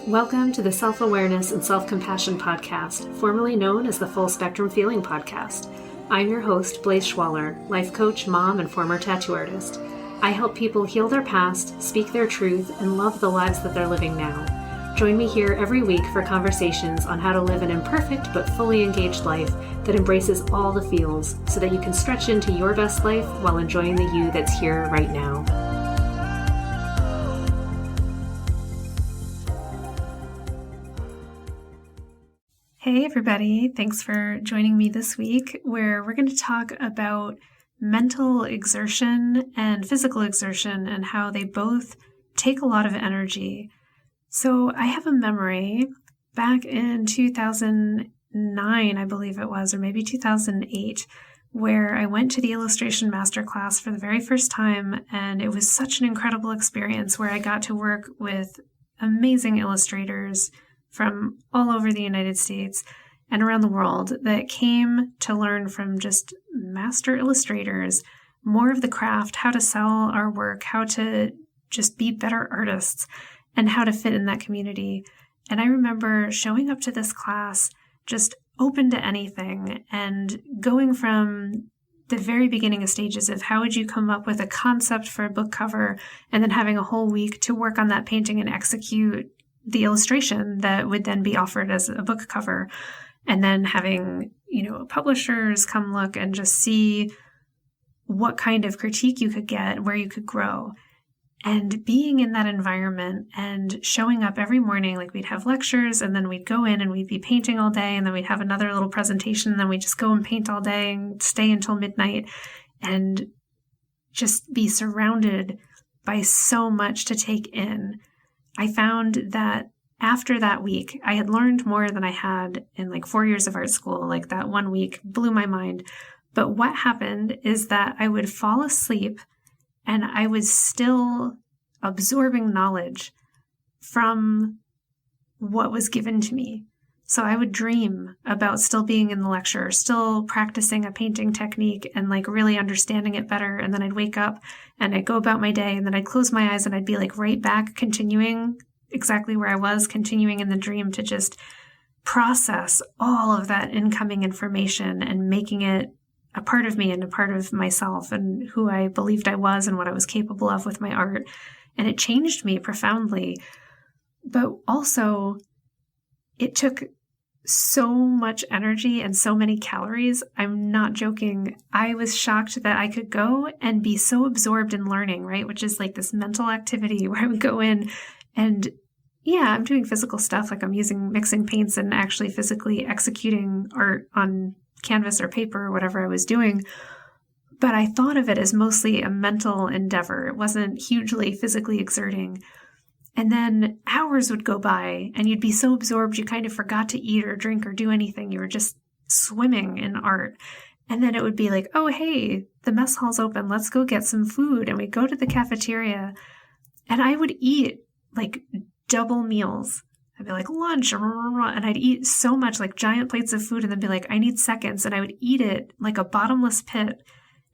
Welcome to the Self-Awareness and Self-Compassion Podcast, formerly known as the Full Spectrum Feeling Podcast. I'm your host, Blaise Schwaller, life coach, mom, and former tattoo artist. I help people heal their past, speak their truth, and love the lives that they're living now. Join me here every week for conversations on how to live an imperfect but fully engaged life that embraces all the feels so that you can stretch into your best life while enjoying the you that's here right now. Hey everybody, thanks for joining me this week where we're going to talk about mental exertion and physical exertion and how they both take a lot of energy. So I have a memory back in 2009, I believe it was, or maybe 2008, where I went to the illustration masterclass for the very first time, and it was such an incredible experience where I got to work with amazing illustrators from all over the United States and around the world that came to learn from just master illustrators more of the craft, how to sell our work, how to just be better artists, and how to fit in that community. And I remember showing up to this class just open to anything and going from the very beginning of stages of how would you come up with a concept for a book cover and then having a whole week to work on that painting and execute the illustration that would then be offered as a book cover, and then having, publishers come look and just see what kind of critique you could get, where you could grow. And being in that environment and showing up every morning, like we'd have lectures and then we'd go in and we'd be painting all day and then we'd have another little presentation and then we'd just go and paint all day and stay until midnight and just be surrounded by so much to take in. I found that after that week, I had learned more than I had in like 4 years of art school. Like that 1 week blew my mind. But what happened is that I would fall asleep and I was still absorbing knowledge from what was given to me. So I would dream about still being in the lecture, still practicing a painting technique and like really understanding it better. And then I'd wake up and I'd go about my day and then I'd close my eyes and I'd be like right back, continuing exactly where I was, continuing in the dream to just process all of that incoming information and making it a part of me and a part of myself and who I believed I was and what I was capable of with my art. And it changed me profoundly. But also, it took so much energy and so many calories. I'm not joking. I was shocked that I could go and be so absorbed in learning, right? Which is like this mental activity where I would go in and I'm doing physical stuff. Like I'm mixing paints and actually physically executing art on canvas or paper or whatever I was doing. But I thought of it as mostly a mental endeavor. It wasn't hugely physically exerting. And then hours would go by and you'd be so absorbed you kind of forgot to eat or drink or do anything. You were just swimming in art. And then it would be like, oh, hey, the mess hall's open. Let's go get some food. And we'd go to the cafeteria and I would eat like double meals. I'd be like lunch, and I'd eat so much, like giant plates of food and then be like, I need seconds. And I would eat it like a bottomless pit.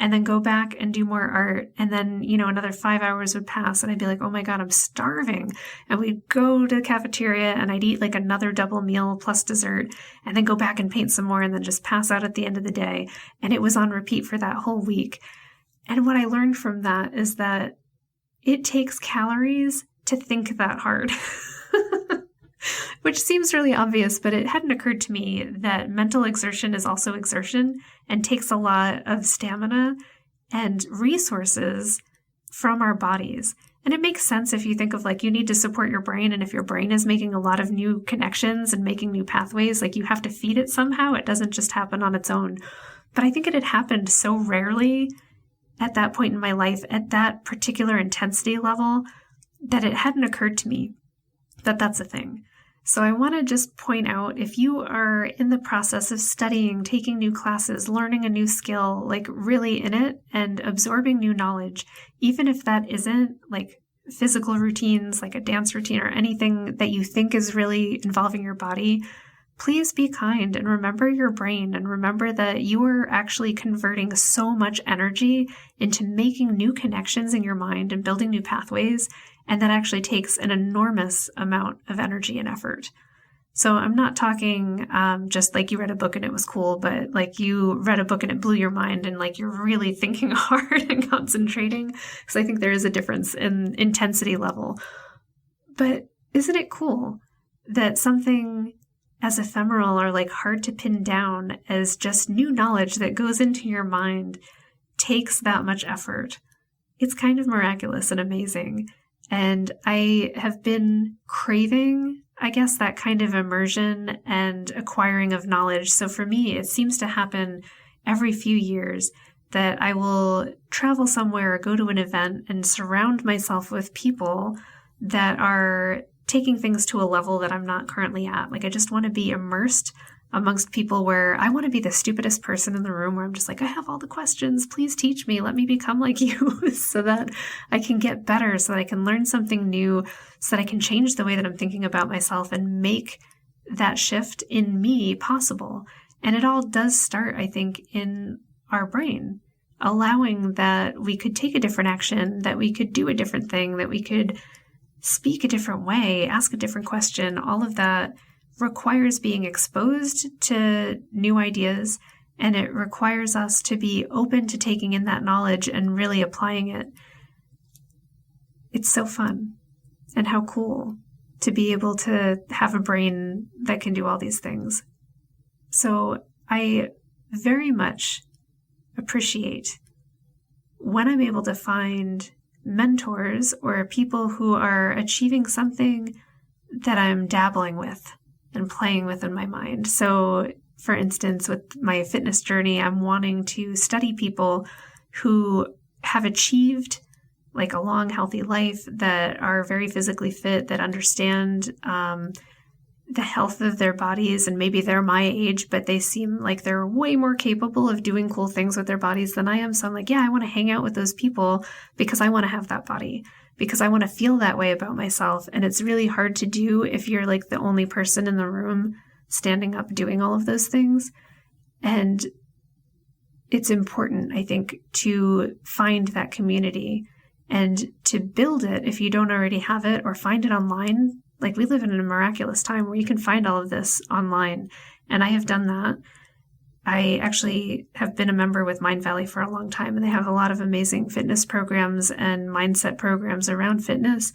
And then go back and do more art. And then, another 5 hours would pass and I'd be like, oh my God, I'm starving. And we'd go to the cafeteria and I'd eat like another double meal plus dessert and then go back and paint some more and then just pass out at the end of the day. And it was on repeat for that whole week. And what I learned from that is that it takes calories to think that hard. Which seems really obvious, but it hadn't occurred to me that mental exertion is also exertion and takes a lot of stamina and resources from our bodies. And it makes sense if you think of like you need to support your brain, and if your brain is making a lot of new connections and making new pathways, like you have to feed it somehow. It doesn't just happen on its own. But I think it had happened so rarely at that point in my life, at that particular intensity level, that it hadn't occurred to me that that's a thing. So I want to just point out, if you are in the process of studying, taking new classes, learning a new skill, like really in it and absorbing new knowledge, even if that isn't like physical routines, like a dance routine or anything that you think is really involving your body, please be kind and remember your brain, and remember that you are actually converting so much energy into making new connections in your mind and building new pathways. And that actually takes an enormous amount of energy and effort. So I'm not talking just like you read a book and it was cool, but like you read a book and it blew your mind and like you're really thinking hard and concentrating. Because I think there is a difference in intensity level. But isn't it cool that something as ephemeral or like hard to pin down as just new knowledge that goes into your mind takes that much effort? It's kind of miraculous and amazing. And I have been craving, I guess, that kind of immersion and acquiring of knowledge. So for me, it seems to happen every few years that I will travel somewhere or go to an event and surround myself with people that are taking things to a level that I'm not currently at. Like I just want to be immersed amongst people where I want to be the stupidest person in the room, where I'm just like, I have all the questions. Please teach me. Let me become like you so that I can get better, so that I can learn something new, so that I can change the way that I'm thinking about myself and make that shift in me possible. And it all does start, I think, in our brain, allowing that we could take a different action, that we could do a different thing, that we could speak a different way, ask a different question. All of that requires being exposed to new ideas, and it requires us to be open to taking in that knowledge and really applying it. It's so fun, and how cool to be able to have a brain that can do all these things. So I very much appreciate when I'm able to find mentors or people who are achieving something that I'm dabbling with and playing with in my mind. So, for instance, with my fitness journey, I'm wanting to study people who have achieved like a long, healthy life, that are very physically fit, that understand the health of their bodies, and maybe they're my age, but they seem like they're way more capable of doing cool things with their bodies than I am. So I'm like, yeah, I want to hang out with those people because I want to have that body, because I want to feel that way about myself. And it's really hard to do if you're like the only person in the room standing up doing all of those things. And it's important, I think, to find that community and to build it if you don't already have it, or find it online. Like, we live in a miraculous time where you can find all of this online. And I have done that. I actually have been a member with Mind Valley for a long time, and they have a lot of amazing fitness programs and mindset programs around fitness.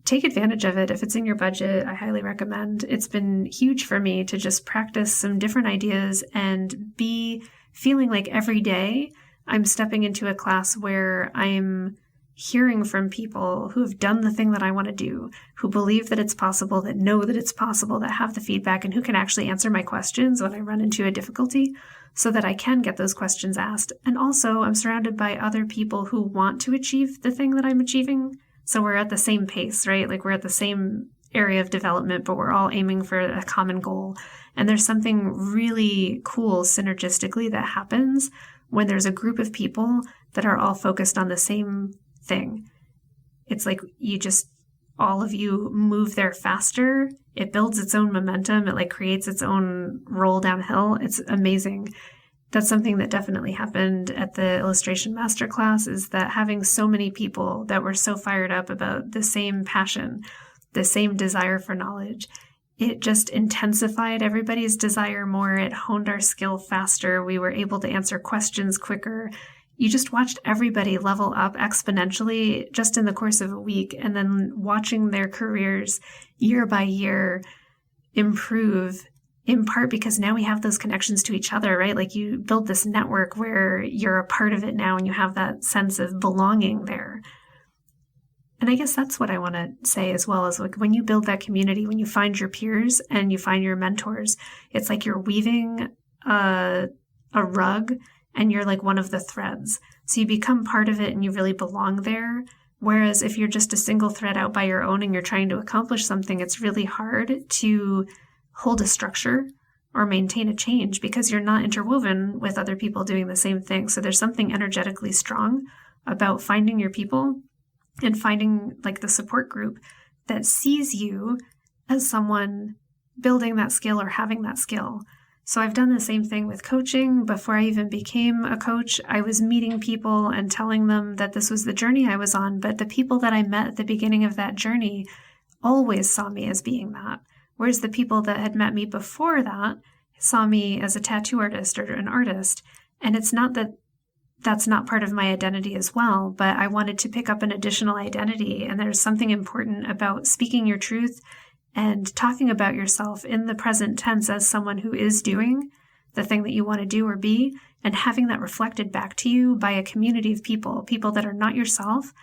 Take advantage of it. If it's in your budget, I highly recommend. It's been huge for me to just practice some different ideas and be feeling like every day I'm stepping into a class where I'm hearing from people who have done the thing that I want to do, who believe that it's possible, that know that it's possible, that have the feedback, and who can actually answer my questions when I run into a difficulty, so that I can get those questions asked. And also, I'm surrounded by other people who want to achieve the thing that I'm achieving. So we're at the same pace, right? Like, we're at the same area of development, but we're all aiming for a common goal. And there's something really cool synergistically that happens when there's a group of people that are all focused on the same thing. It's like all of you move there faster. It builds its own momentum. It like creates its own roll downhill. It's amazing. That's something that definitely happened at the illustration masterclass, is that having so many people that were so fired up about the same passion, the same desire for knowledge, it just intensified everybody's desire more. It honed our skill faster. We were able to answer questions quicker. You just watched everybody level up exponentially just in the course of a week, and then watching their careers year by year improve, in part because now we have those connections to each other, right? Like, you build this network where you're a part of it now, and you have that sense of belonging there. And I guess that's what I want to say as well, is like, when you build that community, when you find your peers and you find your mentors, it's like you're weaving a rug, and you're like one of the threads. So you become part of it and you really belong there. Whereas if you're just a single thread out by your own and you're trying to accomplish something, it's really hard to hold a structure or maintain a change because you're not interwoven with other people doing the same thing. So there's something energetically strong about finding your people and finding like the support group that sees you as someone building that skill or having that skill. So I've done the same thing with coaching. Before I even became a coach, I was meeting people and telling them that this was the journey I was on. But the people that I met at the beginning of that journey always saw me as being that. Whereas the people that had met me before that saw me as a tattoo artist or an artist. And it's not that that's not part of my identity as well, but I wanted to pick up an additional identity. And there's something important about speaking your truth and talking about yourself in the present tense as someone who is doing the thing that you want to do or be, and having that reflected back to you by a community of people that are not yourself,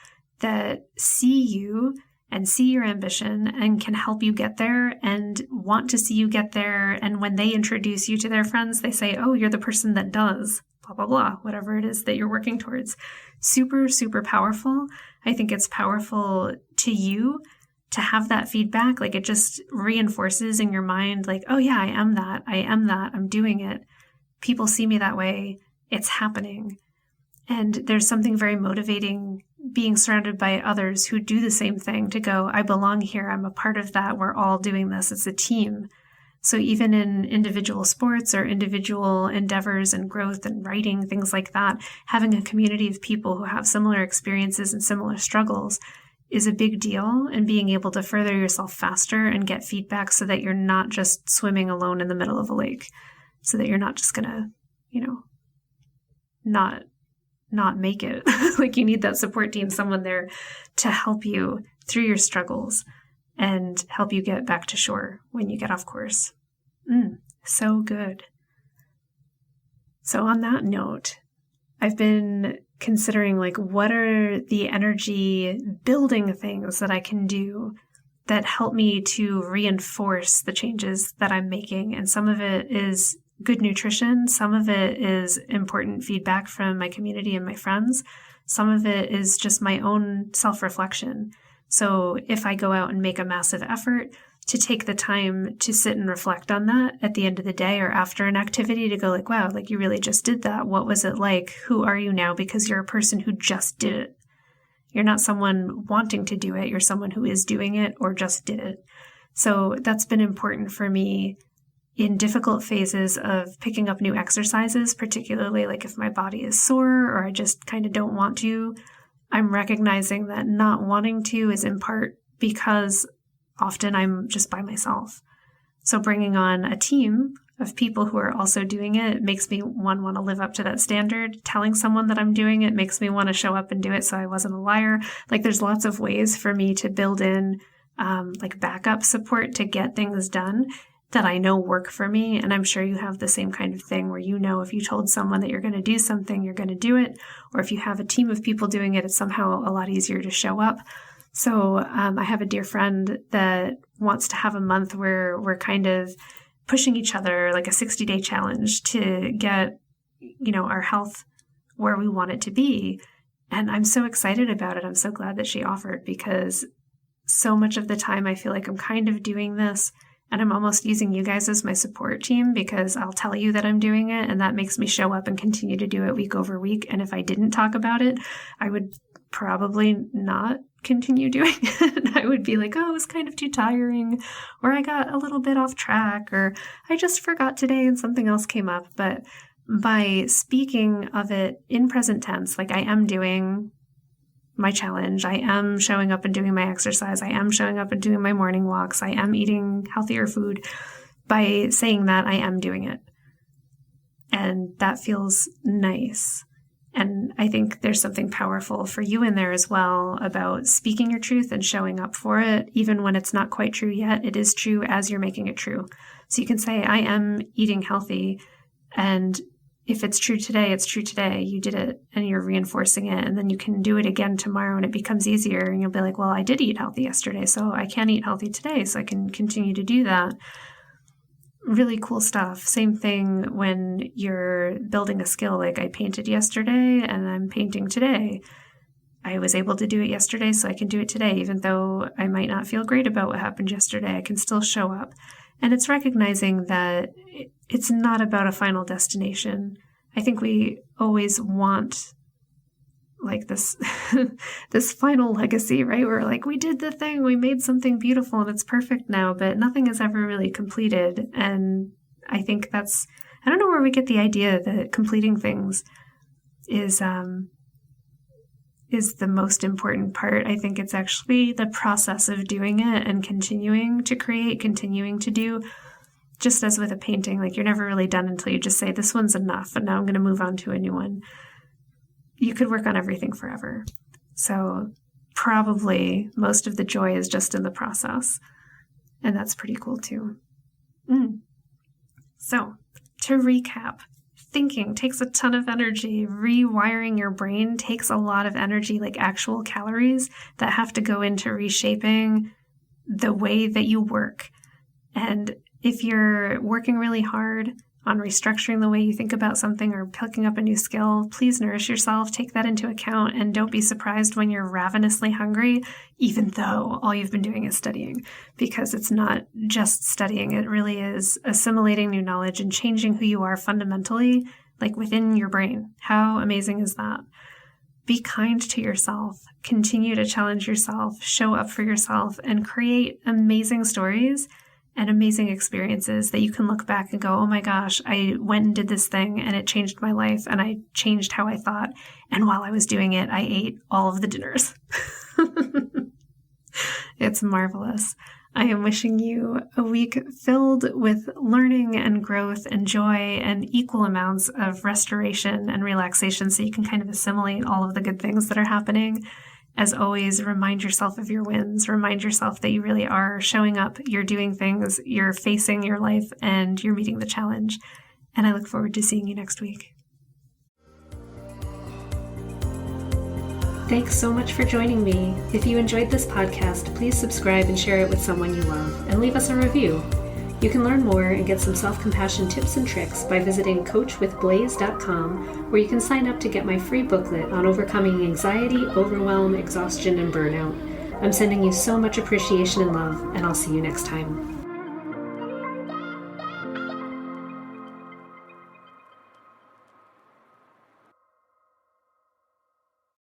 that see you and see your ambition and can help you get there and want to see you get there. And when they introduce you to their friends, they say, oh, you're the person that does blah, blah, blah, whatever it is that you're working towards. Super, super powerful. I think it's powerful to you to have that feedback. Like, it just reinforces in your mind, like, oh yeah, I am that, I'm doing it. People see me that way. It's happening. And there's something very motivating being surrounded by others who do the same thing, to go, I belong here. I'm a part of that. We're all doing this. It's a team. So even in individual sports or individual endeavors and growth and writing, things like that, having a community of people who have similar experiences and similar struggles is a big deal, and being able to further yourself faster and get feedback so that you're not just swimming alone in the middle of a lake, so that you're not just going to, not make it. Like, you need that support team, someone there to help you through your struggles and help you get back to shore when you get off course. So good. So on that note, I've been considering, like, what are the energy building things that I can do that help me to reinforce the changes that I'm making. And some of it is good nutrition. Some of it is important feedback from my community and my friends. Some of it is just my own self-reflection. So if I go out and make a massive effort, to take the time to sit and reflect on that at the end of the day or after an activity, to go like, wow, like, you really just did that. What was it like? Who are you now? Because you're a person who just did it. You're not someone wanting to do it. You're someone who is doing it or just did it. So that's been important for me in difficult phases of picking up new exercises, particularly like if my body is sore or I just kind of don't want to. I'm recognizing that not wanting to is in part because often I'm just by myself. So bringing on a team of people who are also doing it makes me want to live up to that standard. Telling someone that I'm doing it makes me want to show up and do it so I wasn't a liar. Like, there's lots of ways for me to build in like backup support to get things done that I know work for me. And I'm sure you have the same kind of thing where, if you told someone that you're going to do something, you're going to do it. Or if you have a team of people doing it, it's somehow a lot easier to show up. So I have a dear friend that wants to have a month where we're kind of pushing each other, like a 60-day challenge to get, our health where we want it to be. And I'm so excited about it. I'm so glad that she offered, because so much of the time I feel like I'm kind of doing this and I'm almost using you guys as my support team, because I'll tell you that I'm doing it and that makes me show up and continue to do it week over week. And if I didn't talk about it, I would probably not continue doing it. I would be like, oh, it was kind of too tiring, or I got a little bit off track, or I just forgot today and something else came up. But by speaking of it in present tense, like, I am doing my challenge, I am showing up and doing my exercise, I am showing up and doing my morning walks, I am eating healthier food. By saying that, I am doing it. And that feels nice. And I think there's something powerful for you in there as well about speaking your truth and showing up for it, even when it's not quite true yet. It is true as you're making it true. So you can say, I am eating healthy. And if it's true today, it's true today. You did it and you're reinforcing it. And then you can do it again tomorrow and it becomes easier. And you'll be like, well, I did eat healthy yesterday, so I can eat healthy today. So I can continue to do that. Really cool stuff. Same thing when you're building a skill. Like, I painted yesterday and I'm painting today. I was able to do it yesterday, so I can do it today. Even though I might not feel great about what happened yesterday, I can still show up. And it's recognizing that it's not about a final destination. I think we always want like this this final legacy, right? We're like, we did the thing, we made something beautiful and it's perfect now, but nothing is ever really completed. And I think I don't know where we get the idea that completing things is the most important part. I think it's actually the process of doing it and continuing to create, continuing to do. Just as with a painting, like you're never really done until you just say, this one's enough, and now I'm going to move on to a new one. You could work on everything forever. So probably most of the joy is just in the process. And that's pretty cool too. So to recap, thinking takes a ton of energy. Rewiring your brain takes a lot of energy, like actual calories that have to go into reshaping the way that you work. And if you're working really hard on restructuring the way you think about something or picking up a new skill, please nourish yourself, take that into account, and don't be surprised when you're ravenously hungry, even though all you've been doing is studying, because it's not just studying. It really is assimilating new knowledge and changing who you are fundamentally, like within your brain. How amazing is that? Be kind to yourself, continue to challenge yourself, show up for yourself, and create amazing stories and amazing experiences that you can look back and go, oh my gosh, I went and did this thing and it changed my life and I changed how I thought. And while I was doing it, I ate all of the dinners. It's marvelous. I am wishing you a week filled with learning and growth and joy and equal amounts of restoration and relaxation so you can kind of assimilate all of the good things that are happening. As always, remind yourself of your wins. Remind yourself that you really are showing up, you're doing things, you're facing your life, and you're meeting the challenge. And I look forward to seeing you next week. Thanks so much for joining me. If you enjoyed this podcast, please subscribe and share it with someone you love, and leave us a review. You can learn more and get some self-compassion tips and tricks by visiting coachwithblaze.com, where you can sign up to get my free booklet on overcoming anxiety, overwhelm, exhaustion, and burnout. I'm sending you so much appreciation and love, and I'll see you next time.